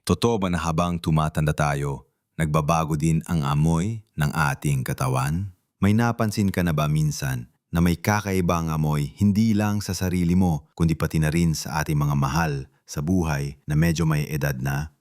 Totoo ba na habang tumatanda tayo, nagbabago din ang amoy ng ating katawan? May napansin ka na ba minsan na may kakaibang amoy hindi lang sa sarili mo kundi pati na rin sa ating mga mahal sa buhay na medyo may edad na?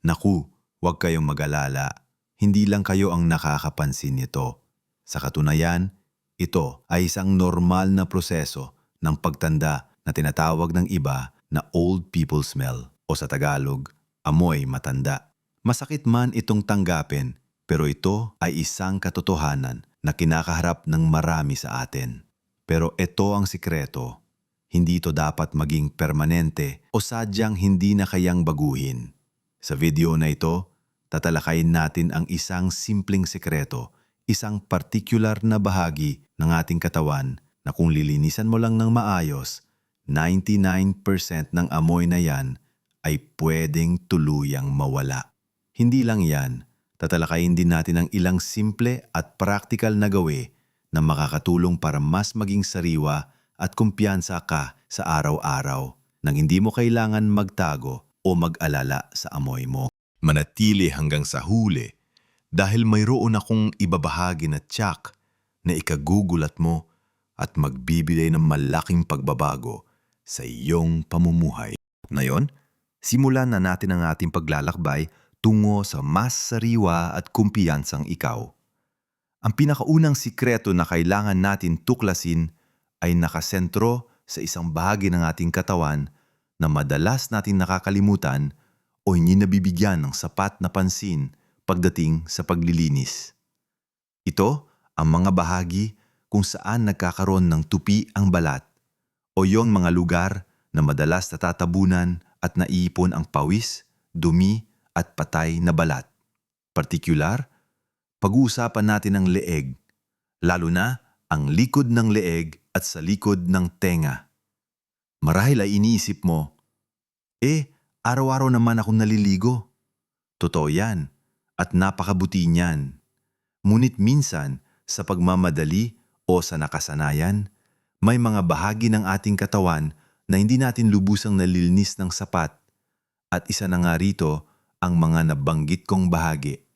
Naku, huwag kayong mag-alala. Hindi lang kayo ang nakakapansin nito. Sa katunayan, ito ay isang normal na proseso ng pagtanda na tinatawag ng iba na old people smell o sa Tagalog, amoy matanda. Masakit man itong tanggapin, pero ito ay isang katotohanan na kinakaharap ng marami sa atin. Pero ito ang sikreto. Hindi ito dapat maging permanente o sadyang hindi na kayang baguhin. Sa video na ito, tatalakayin natin ang isang simpleng sikreto, isang particular na bahagi ng ating katawan na kung lilinisan mo lang ng maayos, 99% ng amoy na yan ay pwedeng tuluyang mawala. Hindi lang yan, tatalakayin din natin ang ilang simple at praktikal na gawi na makakatulong para mas maging sariwa at kumpiyansa ka sa araw-araw nang hindi mo kailangan magtago o mag-alala sa amoy mo. Manatili hanggang sa huli dahil mayroon akong ibabahagi na tiyak na ikagugulat mo at magbibigay ng malaking pagbabago sa iyong pamumuhay. Ngayon, simulan na natin ang ating paglalakbay tungo sa mas sariwa at kumpiyansang ikaw. Ang pinakaunang sikreto na kailangan natin tuklasin ay nakasentro sa isang bahagi ng ating katawan na madalas natin nakakalimutan o hindi nabibigyan ng sapat na pansin pagdating sa paglilinis. Ito ang mga bahagi kung saan nagkakaroon ng tupi ang balat o yung mga lugar na madalas natatabunan at naiipon ang pawis, dumi at patay na balat. Partikular, pag-uusapan natin ang leeg, lalo na ang likod ng leeg at sa likod ng tenga. Marahil ay iniisip mo, araw-araw naman akong naliligo. Totoo yan at napakabuti niyan. Ngunit minsan, sa pagmamadali o sa nakasanayan, may mga bahagi ng ating katawan na hindi natin lubusang nalilinis ng sapat. At isa na nga rito ang mga nabanggit kong bahagi.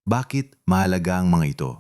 Bakit mahalaga ang mga ito?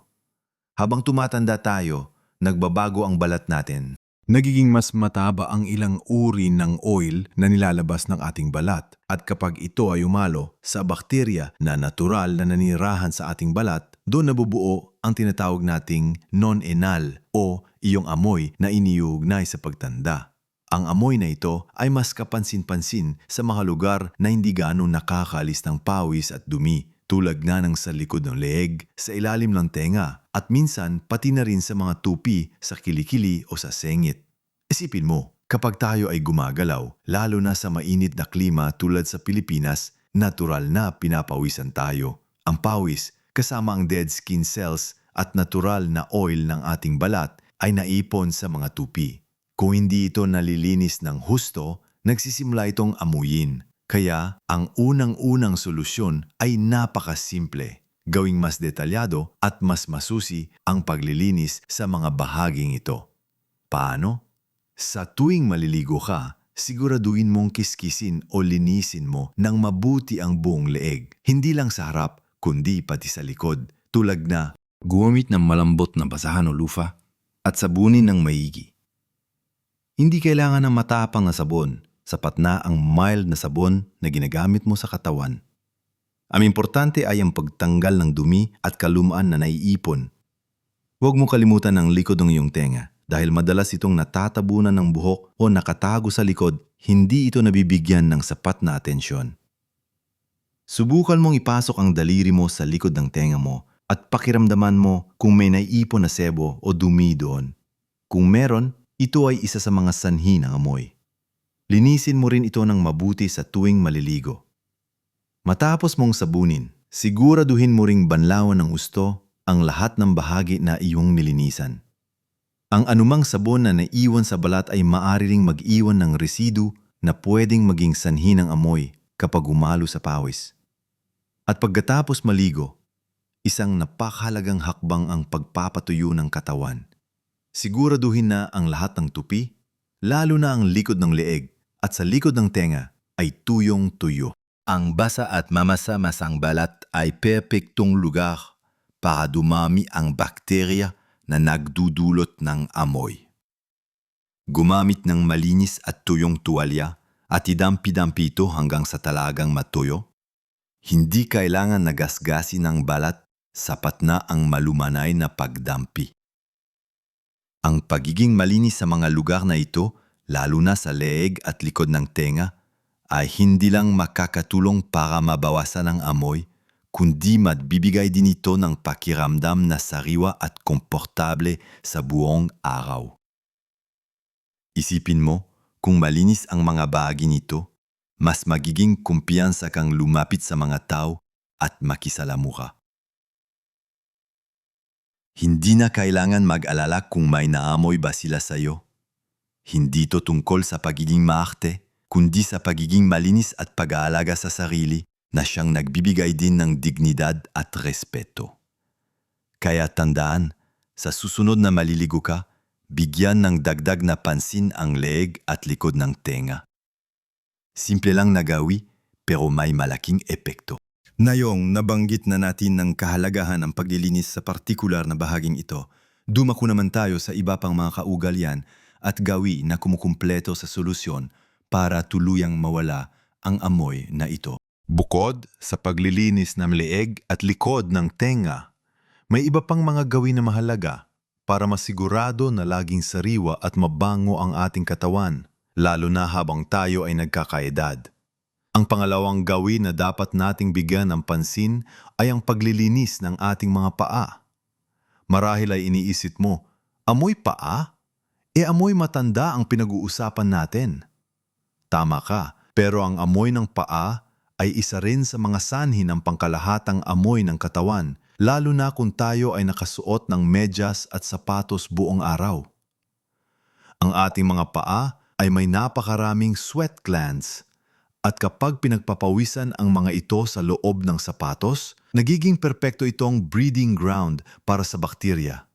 Habang tumatanda tayo, nagbabago ang balat natin. Nagiging mas mataba ang ilang uri ng oil na nilalabas ng ating balat at kapag ito ay umalo sa bakterya na natural na nanirahan sa ating balat, doon nabubuo ang tinatawag nating non-enal o iyong amoy na iniuugnay sa pagtanda. Ang amoy na ito ay mas kapansin-pansin sa mga lugar na hindi gaano nakakaalis ng pawis at dumi, tulad nga ng sa likod ng leeg, sa ilalim ng tenga, at minsan pati na rin sa mga tupi sa kilikili o sa sengit. Isipin mo, kapag tayo ay gumagalaw, lalo na sa mainit na klima tulad sa Pilipinas, natural na pinapawisan tayo. Ang pawis, kasama ang dead skin cells at natural na oil ng ating balat ay naipon sa mga tupi. Kung hindi ito nalilinis ng husto, nagsisimula itong amuyin. Kaya ang unang-unang solusyon ay napakasimple. Gawing mas detalyado at mas masusi ang paglilinis sa mga bahaging ito. Paano? Sa tuwing maliligo ka, siguraduhin mong kiskisin o linisin mo ng mabuti ang buong leeg. Hindi lang sa harap, kundi pati sa likod. Tulad na gumamit ng malambot na basahan o lufa at sabunin ng maigi. Hindi kailangan ng matapang na sabon. Sapat na ang mild na sabon na ginagamit mo sa katawan. Ang importante ay ang pagtanggal ng dumi at kalumaan na naiipon. Huwag mo kalimutan ang likod ng iyong tenga dahil madalas itong natatabunan ng buhok o nakatago sa likod, hindi ito nabibigyan ng sapat na atensyon. Subukan mong ipasok ang daliri mo sa likod ng tenga mo at pakiramdaman mo kung may naiipon na sebo o dumi doon. Kung meron, ito ay isa sa mga sanhi ng amoy. Linisin mo rin ito ng mabuti sa tuwing maliligo. Matapos mong sabunin, siguraduhin mo ring banlawan ng gusto ang lahat ng bahagi na iyong nilinisan. Ang anumang sabon na naiwan sa balat ay maaari ring mag-iwan ng residu na pwedeng maging sanhi ng amoy kapag umalo sa pawis. At pagkatapos maligo, isang napakahalagang hakbang ang pagpapatuyo ng katawan. Siguraduhin na ang lahat ng tupi, lalo na ang likod ng leeg, at sa likod ng tenga ay tuyong-tuyo. Ang basa at mamasa-masang balat ay perpektong lugar para dumami ang bakterya na nagdudulot ng amoy. Gumamit ng malinis at tuyong tuwalya at idampi-dampi ito hanggang sa talagang matuyo. Hindi kailangan nagasgasin ng balat, sapat na ang malumanay na pagdampi. Ang pagiging malinis sa mga lugar na ito, lalo na sa leeg at likod ng tenga, ay hindi lang makakatulong para mabawasan ang amoy, kundi magbibigay din ito ng pakiramdam na sariwa at komportable sa buong araw. Isipin mo, kung malinis ang mga bahagi nito, mas magiging kumpiyansa kang lumapit sa mga tao at makisalamuha. Hindi na kailangan mag-alala kung may naamoy ba sila sa'yo. Hindi to tungkol sa pagiging maarte, kundi sa pagiging malinis at pag-aalaga sa sarili na siyang nagbibigay din ng dignidad at respeto. Kaya tandaan, sa susunod na maliligo ka, bigyan ng dagdag na pansin ang leeg at likod ng tenga. Simple lang na gawi, pero may malaking epekto. Ngayong nabanggit na natin ng kahalagahan ng paglilinis sa partikular na bahaging ito, dumako naman tayo sa iba pang mga kaugalian at gawi na kumukumpleto sa solusyon para tuluyang mawala ang amoy na ito. Bukod sa paglilinis ng leeg at likod ng tenga, may iba pang mga gawin na mahalaga para masigurado na laging sariwa at mabango ang ating katawan, lalo na habang tayo ay nagkakaedad. Ang pangalawang gawin na dapat nating bigyan ng pansin ay ang paglilinis ng ating mga paa. Marahil ay iniisip mo, amoy paa? Amoy matanda ang pinag-uusapan natin. Tama ka, pero ang amoy ng paa ay isa rin sa mga sanhi ng pangkalahatang amoy ng katawan, lalo na kung tayo ay nakasuot ng medyas at sapatos buong araw. Ang ating mga paa ay may napakaraming sweat glands, at kapag pinagpapawisan ang mga ito sa loob ng sapatos, nagiging perpekto itong breeding ground para sa bakterya.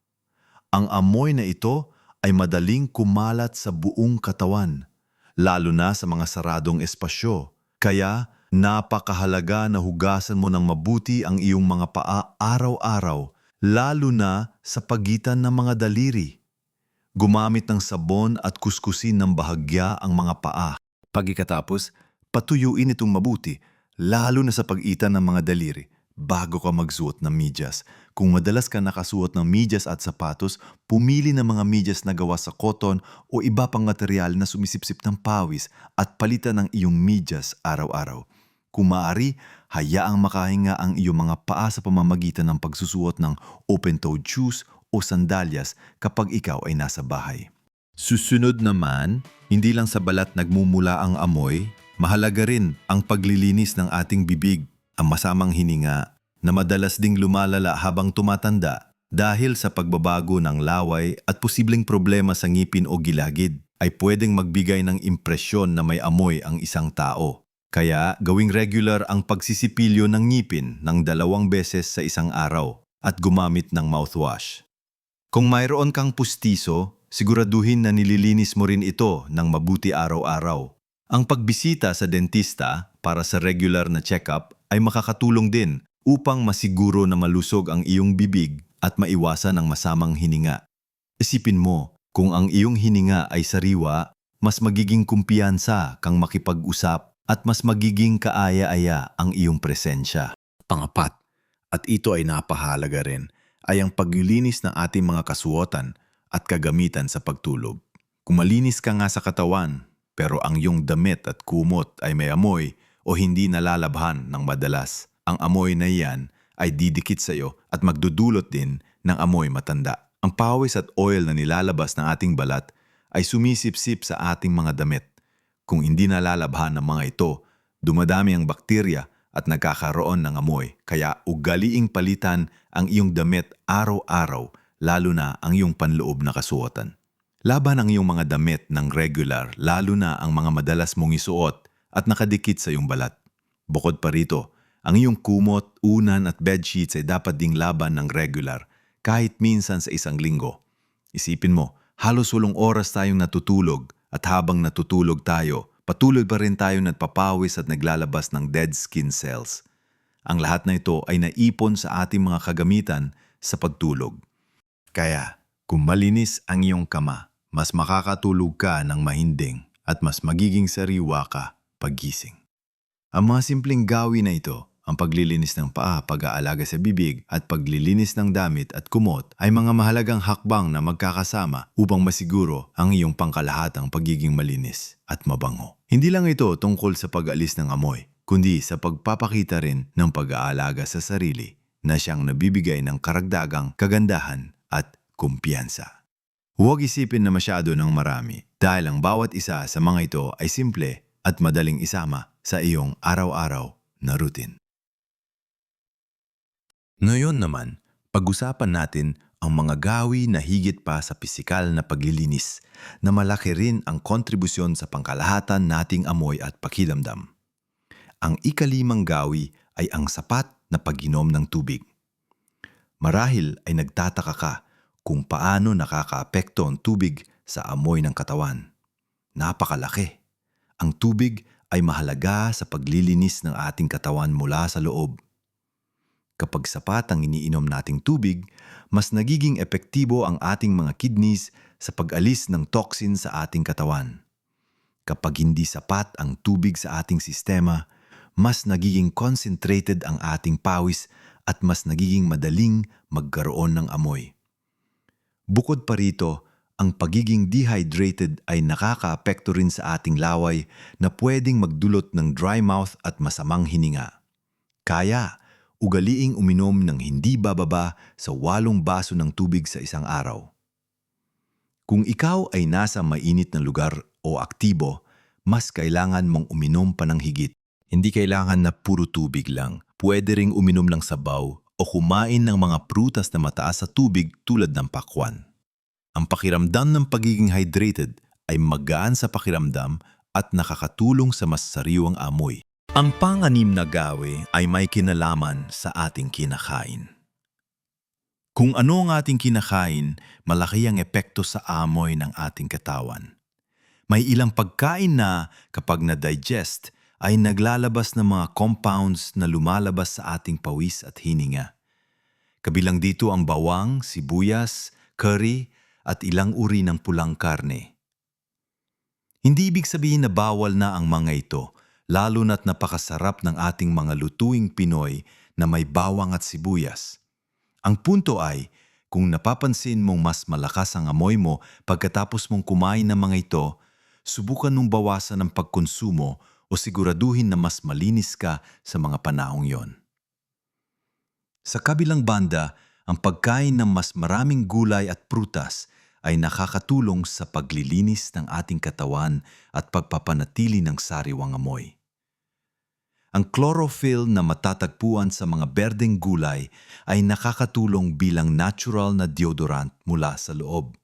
Ang amoy na ito ay madaling kumalat sa buong katawan, lalo na sa mga saradong espasyo. Kaya napakahalaga na hugasan mo ng mabuti ang iyong mga paa araw-araw, lalo na sa pagitan ng mga daliri. Gumamit ng sabon at kuskusin ng bahagya ang mga paa. Pagkatapos, patuyuin itong mabuti, lalo na sa pagitan ng mga daliri, bago ka magsuot ng medyas. Kung madalas ka nakasuot ng medyas at sapatos, pumili ng mga medyas na gawa sa cotton o iba pang material na sumisipsip ng pawis at palitan ng iyong medyas araw-araw. Kung maaari, hayaang makahinga ang iyong mga paa sa pamamagitan ng pagsusuot ng open-toed shoes o sandalyas kapag ikaw ay nasa bahay. Susunod naman, hindi lang sa balat nagmumula ang amoy, mahalaga rin ang paglilinis ng ating bibig, ang masamang hininga na madalas ding lumalala habang tumatanda dahil sa pagbabago ng laway at posibleng problema sa ngipin o gilagid ay pwedeng magbigay ng impresyon na may amoy ang isang tao. Kaya gawing regular ang pagsisipilyo ng ngipin ng 2 beses sa isang araw at gumamit ng mouthwash. Kung mayroon kang pustiso, siguraduhin na nililinis mo rin ito ng mabuti araw-araw. Ang pagbisita sa dentista para sa regular na check-up ay makakatulong din upang masiguro na malusog ang iyong bibig at maiwasan ang masamang hininga. Isipin mo, kung ang iyong hininga ay sariwa, mas magiging kumpiyansa kang makipag-usap at mas magiging kaaya-aya ang iyong presensya. Pangapat, at ito ay napahalaga rin, ay ang paglilinis ng ating mga kasuotan at kagamitan sa pagtulog. Kung malinis ka nga sa katawan, pero ang iyong damit at kumot ay may amoy o hindi nalalabhan ng madalas, ang amoy na iyan ay didikit sa iyo at magdudulot din ng amoy matanda. Ang pawis at oil na nilalabas ng ating balat ay sumisipsip sa ating mga damit. Kung hindi nalalabhan ng mga ito, dumadami ang bakterya at nagkakaroon ng amoy. Kaya ugaliing palitan ang iyong damit araw-araw, lalo na ang iyong panloob na kasuotan. Laban ang iyong mga damit ng regular, lalo na ang mga madalas mong isuot at nakadikit sa iyong balat. Bukod pa rito, ang iyong kumot, unan at bedsheets ay dapat ding laban ng regular, kahit minsan sa isang linggo. Isipin mo, halos 8 oras tayong natutulog at habang natutulog tayo, Patuloy pa rin tayo nagpapawis at naglalabas ng dead skin cells. Ang lahat na ito ay naipon sa ating mga kagamitan sa pagtulog. Kaya, kung malinis ang iyong kama, mas makakatulog ka ng mahinding at mas magiging sariwa ka paggising. Ang mga simpleng gawin na ito, ang paglilinis ng paa, pag-aalaga sa bibig at paglilinis ng damit at kumot ay mga mahalagang hakbang na magkakasama upang masiguro ang iyong pangkalahatang pagiging malinis at mabango. Hindi lang ito tungkol sa pag-alis ng amoy, kundi sa pagpapakita rin ng pag-aalaga sa sarili na siyang nabibigay ng karagdagang kagandahan at kumpiyansa. Huwag isipin na masyado ng marami dahil ang bawat isa sa mga ito ay simple at madaling isama sa iyong araw-araw na routine. Ngayon naman, pag-usapan natin ang mga gawi na higit pa sa pisikal na paglilinis na malaki rin ang kontribusyon sa pangkalahatan nating amoy at pakiramdam. Ang ikalimang gawi ay ang sapat na pag-inom ng tubig. Marahil ay nagtataka ka kung paano nakakaapekto ang tubig sa amoy ng katawan. Napakalaki. Ang tubig ay mahalaga sa paglilinis ng ating katawan mula sa loob. Kapag sapat ang iniinom nating tubig, mas nagiging epektibo ang ating mga kidneys sa pag-alis ng toxin sa ating katawan. Kapag hindi sapat ang tubig sa ating sistema, mas nagiging concentrated ang ating pawis at mas nagiging madaling magkaroon ng amoy. Bukod pa rito, ang pagiging dehydrated ay nakakaapekto rin sa ating laway na pwedeng magdulot ng dry mouth at masamang hininga. Kaya, ugaliing uminom ng hindi bababa sa 8 baso ng tubig sa isang araw. Kung ikaw ay nasa mainit na lugar o aktibo, mas kailangan mong uminom pa ng higit. Hindi kailangan na puro tubig lang. Pwede ring uminom ng sabaw o kumain ng mga prutas na mataas sa tubig tulad ng pakwan. Ang pakiramdam ng pagiging hydrated ay magaan sa pakiramdam at nakakatulong sa mas sariwang amoy. Ang pang-anim na gawi ay may kinalaman sa ating kinakain. Kung ano ang ating kinakain, malaki ang epekto sa amoy ng ating katawan. May ilang pagkain na kapag na-digest ay naglalabas ng mga compounds na lumalabas sa ating pawis at hininga. Kabilang dito ang bawang, sibuyas, curry at ilang uri ng pulang karne. Hindi ibig sabihin na bawal na ang mga ito, lalo na't napakasarap ng ating mga lutuing Pinoy na may bawang at sibuyas. Ang punto ay, kung napapansin mong mas malakas ang amoy mo pagkatapos mong kumain ng mga ito, subukan mong bawasan ang pagkonsumo o siguraduhin na mas malinis ka sa mga panahong yon. Sa kabilang banda, ang pagkain ng mas maraming gulay at prutas ay nakakatulong sa paglilinis ng ating katawan at pagpapanatili ng sariwang amoy. Ang chlorophyll na matatagpuan sa mga berdeng gulay ay nakakatulong bilang natural na deodorant mula sa loob.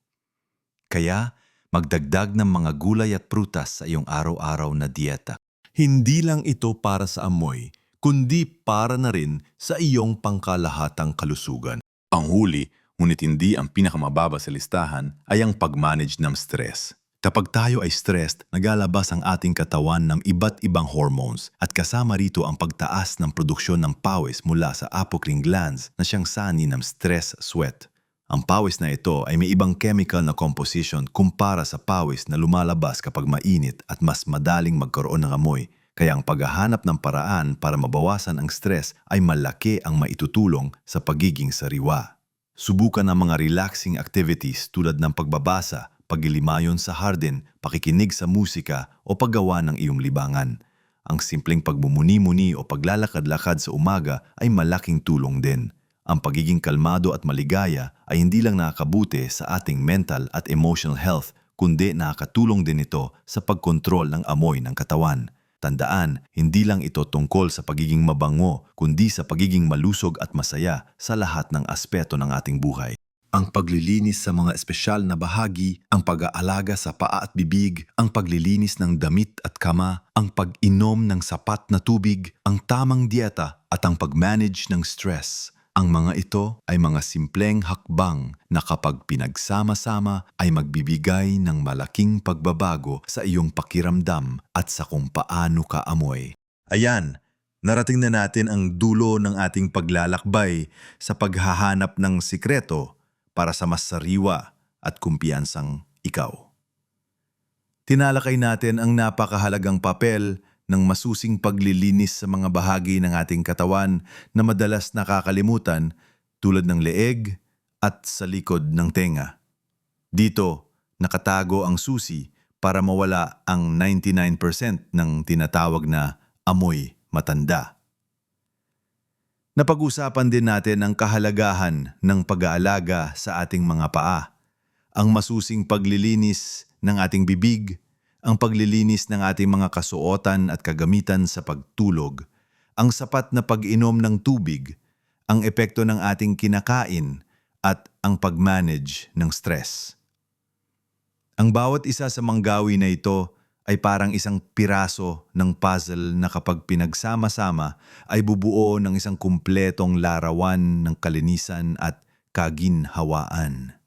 Kaya, magdagdag ng mga gulay at prutas sa iyong araw-araw na dieta. Hindi lang ito para sa amoy, kundi para na rin sa iyong pangkalahatang kalusugan. Ang huli, ngunit hindi ang pinakamababa sa listahan, ay ang pag-manage ng stress. Kapag tayo ay stressed, nagalabas ang ating katawan ng iba't ibang hormones at kasama rito ang pagtaas ng produksyon ng pawis mula sa apocrine glands na siyang sani ng stress sweat. Ang pawis na ito ay may ibang chemical na composition kumpara sa pawis na lumalabas kapag mainit at mas madaling magkaroon ng amoy. Kaya ang paghahanap ng paraan para mabawasan ang stress ay malaki ang maitutulong sa pagiging sariwa. Subukan ang mga relaxing activities tulad ng pagbabasa, paglilimayon sa hardin, pakikinig sa musika o paggawa ng iyong libangan. Ang simpleng pagmumuni-muni o paglalakad-lakad sa umaga ay malaking tulong din. Ang pagiging kalmado at maligaya ay hindi lang nakakabuti sa ating mental at emotional health, kundi nakakatulong din ito sa pagkontrol ng amoy ng katawan. Tandaan, hindi lang ito tungkol sa pagiging mabango, kundi sa pagiging malusog at masaya sa lahat ng aspeto ng ating buhay. Ang paglilinis sa mga espesyal na bahagi, ang pag-aalaga sa paa at bibig, ang paglilinis ng damit at kama, ang pag-inom ng sapat na tubig, ang tamang dieta at ang pag-manage ng stress Ang mga ito ay mga simpleng hakbang na kapag pinagsama-sama ay magbibigay ng malaking pagbabago sa iyong pakiramdam at sa kung paano ka amoy. Ayan, narating na natin ang dulo ng ating paglalakbay sa paghahanap ng sikreto para sa mas sariwa at kumpiyansang ikaw. Tinalakay natin ang napakahalagang papel ng masusing paglilinis sa mga bahagi ng ating katawan na madalas nakakalimutan tulad ng leeg at sa likod ng tenga. Dito, nakatago ang susi para mawala ang 99% ng tinatawag na amoy matanda. Napag-usapan din natin ang kahalagahan ng pag-aalaga sa ating mga paa, ang masusing paglilinis ng ating bibig, ang paglilinis ng ating mga kasuotan at kagamitan sa pagtulog, ang sapat na pag-inom ng tubig, ang epekto ng ating kinakain at ang pag-manage ng stress. Ang bawat isa sa manggawi na ito ay parang isang piraso ng puzzle na kapag pinagsama-sama ay bubuo ng isang kumpletong larawan ng kalinisan at kaginhawaan.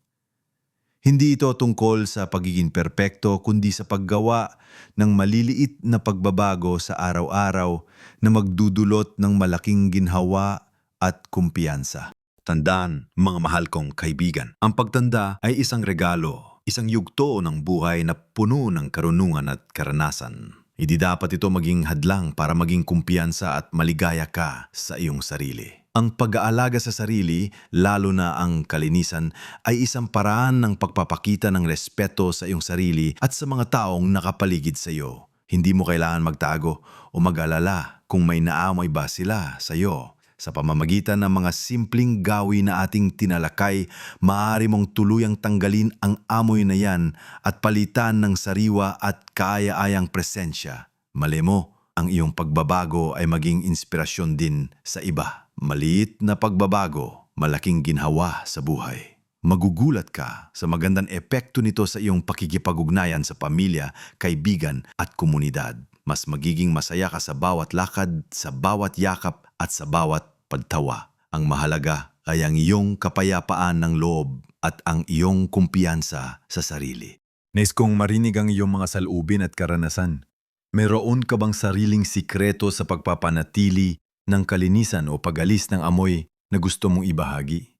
Hindi ito tungkol sa pagiging perpekto kundi sa paggawa ng maliliit na pagbabago sa araw-araw na magdudulot ng malaking ginhawa at kumpiyansa. Tandaan, mga mahal kong kaibigan, ang pagtanda ay isang regalo, isang yugto ng buhay na puno ng karunungan at karanasan. Hindi dapat ito maging hadlang para maging kumpiyansa at maligaya ka sa iyong sarili. Ang pag-aalaga sa sarili, lalo na ang kalinisan, ay isang paraan ng pagpapakita ng respeto sa iyong sarili at sa mga taong nakapaligid sa iyo. Hindi mo kailangan magtago o mag-alala kung may naamoy ba sila sa iyo. Sa pamamagitan ng mga simpleng gawi na ating tinalakay, maaari mong tuluyang tanggalin ang amoy na yan at palitan ng sariwa at kaaya-ayang presensya. Malay mo, ang iyong pagbabago ay maging inspirasyon din sa iba. Maliit na pagbabago, malaking ginhawa sa buhay. Magugulat ka sa magandang epekto nito sa iyong pakikipag-ugnayan sa pamilya, kaibigan at komunidad. Mas magiging masaya ka sa bawat lakad, sa bawat yakap at sa bawat pagtawa. Ang mahalaga ay ang iyong kapayapaan ng loob at ang iyong kumpiyansa sa sarili. Nais kong marinig ang iyong mga salubin at karanasan. Mayroon ka bang sariling sikreto sa pagpapanatili ng kalinisan o pag-alis ng amoy na gusto mong ibahagi?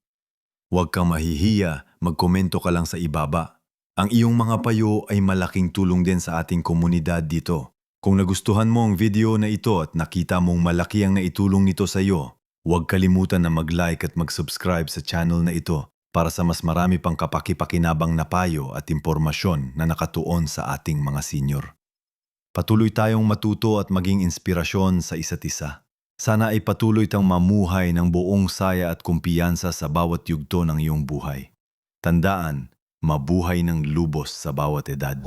Huwag kang mahihiya, magkomento ka lang sa ibaba. Ang iyong mga payo ay malaking tulong din sa ating komunidad dito. Kung nagustuhan mo ang video na ito at nakita mong malaki ang naitulong nito sa iyo, huwag kalimutan na mag-like at mag-subscribe sa channel na ito para sa mas marami pang kapakipakinabang na payo at impormasyon na nakatuon sa ating mga senior. Patuloy tayong matuto at maging inspirasyon sa isa't isa. Sana ay patuloy tang mamuhay ng buong saya at kumpiyansa sa bawat yugto ng iyong buhay. Tandaan, mabuhay ng lubos sa bawat edad.